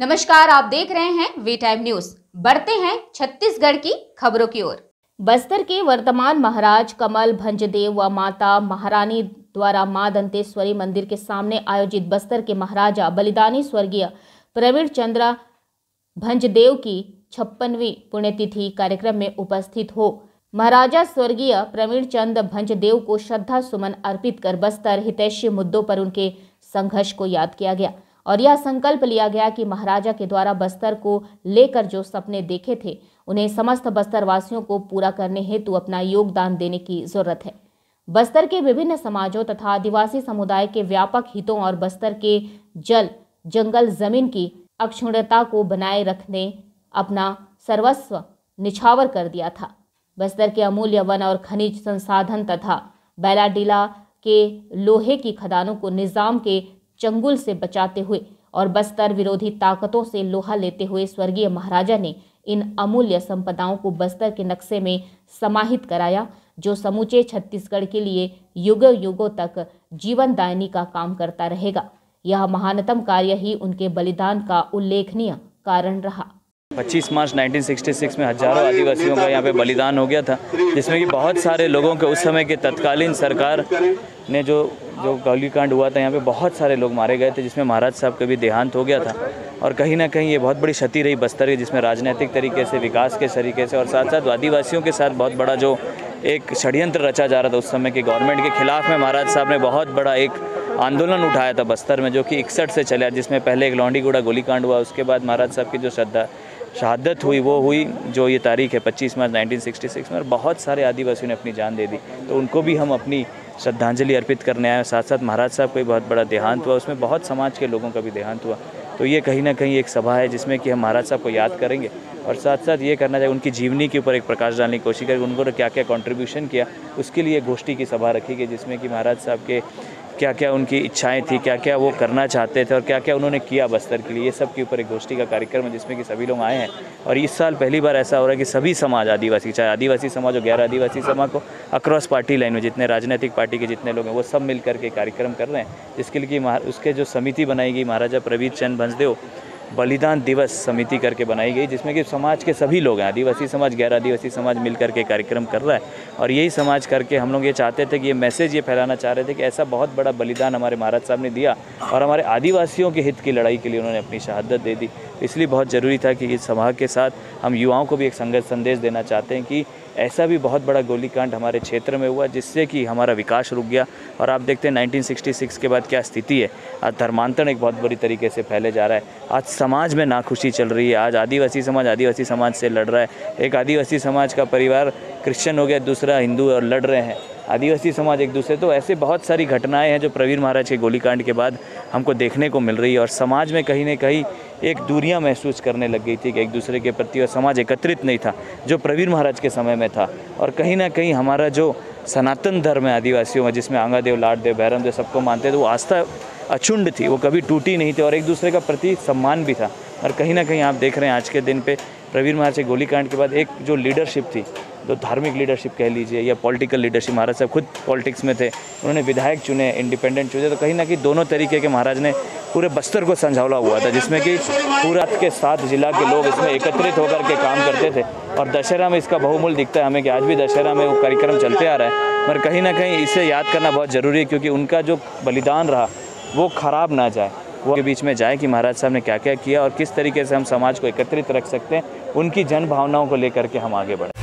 नमस्कार, आप देख रहे हैं वी टाइम न्यूज। बढ़ते हैं छत्तीसगढ़ की खबरों की ओर। बस्तर के वर्तमान महाराज कमल भंजदेव व माता महारानी द्वारा मां दंतेश्वरी मंदिर के सामने आयोजित बस्तर के महाराजा बलिदानी स्वर्गीय प्रवीण चंद्र भंजदेव की 56वीं पुण्यतिथि कार्यक्रम में उपस्थित हो महाराजा स्वर्गीय प्रवीण चंद्र भंजदेव को श्रद्धा सुमन अर्पित कर बस्तर हितैषी मुद्दों पर उनके संघर्ष को याद किया गया और यह संकल्प लिया गया कि महाराजा के द्वारा बस्तर को लेकर जो सपने देखे थे उन्हें समस्त बस्तर वासियों को पूरा करने हेतु अपना योगदान देने की जरूरत है। बस्तर के विभिन्न समाजों तथा आदिवासी समुदाय के व्यापक हितों और बस्तर के जल जंगल जमीन की अक्षुण्णता को बनाए रखने अपना सर्वस्व निछावर कर दिया था। बस्तर के अमूल्य वन और खनिज संसाधन तथा बैलाडीला के लोहे की खदानों को निजाम के चंगुल से बचाते हुए और बस्तर विरोधी ताकतों से लोहा लेते हुए स्वर्गीय महाराजा ने इन अमूल्य संपदाओं को बस्तर के नक्शे में समाहित कराया, जो समूचे छत्तीसगढ़ के लिए युगों युगों तक जीवनदायिनी का काम करता रहेगा। यह महानतम कार्य ही उनके बलिदान का उल्लेखनीय कारण रहा। 25 मार्च 1966 में हजारों आदिवासियों का यहाँ पे बलिदान हो गया था, जिसमें कि बहुत सारे लोगों के उस समय के तत्कालीन सरकार ने जो गोलीकांड हुआ था, यहाँ पे बहुत सारे लोग मारे गए थे, जिसमें महाराज साहब का भी देहांत हो गया था। और कहीं ना कहीं ये बहुत बड़ी क्षति रही बस्तर की, जिसमें राजनीतिक तरीके से, विकास के तरीके से और साथ साथ आदिवासियों के साथ बहुत बड़ा जो एक षड्यंत्र रचा जा रहा था उस समय के गवर्नमेंट के खिलाफ में, महाराज साहब ने बहुत बड़ा एक आंदोलन उठाया था बस्तर में, जो कि 61 से चला, जिसमें पहले एक लौंडीगुड़ा गोलीकांड हुआ, उसके बाद महाराज साहब की जो शहादत हुई वो हुई, जो ये तारीख है 25 मार्च 1966 में, और बहुत सारे आदिवासियों ने अपनी जान दे दी। तो उनको भी हम अपनी श्रद्धांजलि अर्पित करने आए। साथ साथ महाराज साहब का भी बहुत बड़ा देहांत हुआ, उसमें बहुत समाज के लोगों का भी देहांत हुआ। तो ये कहीं ना कहीं एक सभा है जिसमें कि हम महाराज साहब को याद करेंगे और साथ साथ ये करना चाहिए, उनकी जीवनी के ऊपर एक प्रकाश डालने की कोशिश करेंगे, उनको क्या क्या कंट्रीब्यूशन किया उसके लिए गोष्ठी की सभा रखी गई, जिसमें कि महाराज साहब के क्या क्या उनकी इच्छाएं थी, क्या क्या वो करना चाहते थे और क्या क्या उन्होंने किया बस्तर के लिए, ये सब के ऊपर एक गोष्ठी का कार्यक्रम है जिसमें कि सभी लोग आए हैं। और इस साल पहली बार ऐसा हो रहा है कि सभी समाज, आदिवासी, चाहे आदिवासी समाज हो, गैर आदिवासी समाज को, अक्रॉस पार्टी लाइन में जितने राजनीतिक पार्टी के जितने लोग हैं वो सब मिल करके कार्यक्रम कर रहे हैं, जिसके लिए उसके जो समिति बनाई गई महाराजा प्रवीण चंद्र भंजदेव बलिदान दिवस समिति करके बनाई गई, जिसमें कि समाज के सभी लोग हैं, आदिवासी समाज, गैर आदिवासी समाज मिल करके कार्यक्रम कर रहा है। और यही समाज करके हम लोग ये चाहते थे कि ये मैसेज ये फैलाना चाह रहे थे कि ऐसा बहुत बड़ा बलिदान हमारे महाराज साहब ने दिया और हमारे आदिवासियों के हित की लड़ाई के लिए उन्होंने अपनी शहादत दे दी। इसलिए बहुत ज़रूरी था कि इस सभा के साथ हम युवाओं को भी एक संदेश देना चाहते हैं कि ऐसा भी बहुत बड़ा गोलीकांड हमारे क्षेत्र में हुआ जिससे कि हमारा विकास रुक गया। और आप देखते हैं 1966 के बाद क्या स्थिति है, आज धर्मांतरण एक बहुत बुरी तरीके से फैले जा रहा है, आज समाज में नाखुशी चल रही है, आज आदिवासी समाज से लड़ रहा है, एक आदिवासी समाज का परिवार क्रिश्चियन हो गया, दूसरा हिंदू, और लड़ रहे हैं आदिवासी समाज एक दूसरे। तो ऐसे बहुत सारी घटनाएं हैं जो प्रवीण महाराज के गोलीकांड के बाद हमको देखने को मिल रही है और समाज में कहीं न कहीं एक दूरियां महसूस करने लग गई थी कि एक दूसरे के प्रति, और समाज एकत्रित नहीं था जो प्रवीण महाराज के समय में था। और कहीं ना कहीं हमारा जो सनातन धर्म है आदिवासियों में, जिसमें आंगादेव, लाडदेव, भैरमदेव सबको मानते थे, वो आस्था अक्षुण्ण थी, वो कभी टूटी नहीं थी और एक दूसरे का प्रति सम्मान भी था। और कहीं ना कहीं आप देख रहे हैं आज के दिन पे प्रवीण महाराज के गोलीकांड के बाद एक जो लीडरशिप थी, जो धार्मिक लीडरशिप कह लीजिए या पॉलिटिकल लीडरशिप, महाराज साहब खुद पॉलिटिक्स में थे, उन्होंने विधायक चुने, इंडिपेंडेंट चुने, तो कहीं ना कहीं दोनों तरीके के महाराज ने पूरे बस्तर को संझावला हुआ था, जिसमें कि पूरा के 7 जिला के लोग इसमें एकत्रित होकर के काम करते थे। और दशहरा में इसका बहुमूल्य दिखता है हमें कि आज भी दशहरा में वो कार्यक्रम चलते आ रहा है, पर कहीं ना कहीं इसे याद करना बहुत ज़रूरी है, क्योंकि उनका जो बलिदान रहा वो खराब ना जाए, वो के बीच में जाए कि महाराज साहब ने क्या क्या किया और किस तरीके से हम समाज को एकत्रित रख सकते हैं, उनकी जन भावनाओं को लेकर के हम आगे बढ़ें।